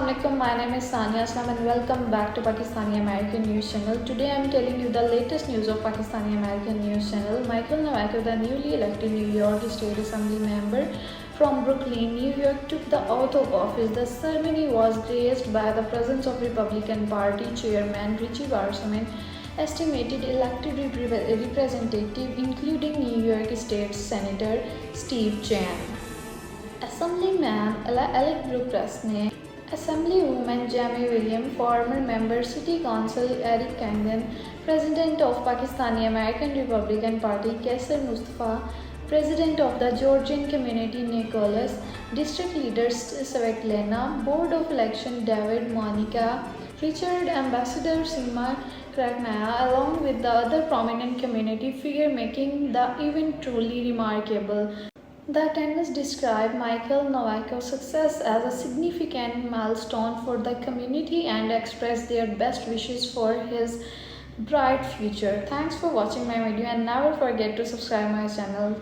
Assalamualaikum. My name is Sania Aslam and welcome back to Pakistani American News Channel. Today I am telling you the latest news of Pakistani American News Channel. Michael Nowacki, the newly elected New York State Assembly member from Brooklyn, New York, took the oath of office. The ceremony was graced by the presence of Republican Party Chairman Richie Wasserman, estimated elected representative including New York State Senator Steve Chan, Assemblyman Alec Brooks ने Assemblywoman Jamie Williams, former member City Council Eric Kangan, President of Pakistani American Republican Party Kaisar Mustafa, President of the Georgian Community Nicholas, District Leader Svetlana, Board of Election David Monica, Richard Ambassador Seema Kraknaya, along with the other prominent community figure making the event truly remarkable. The attendees described Michael Nowacki's success as a significant milestone for the community and expressed their best wishes for his bright future. Thanks for watching my video and never forget to subscribe my channel.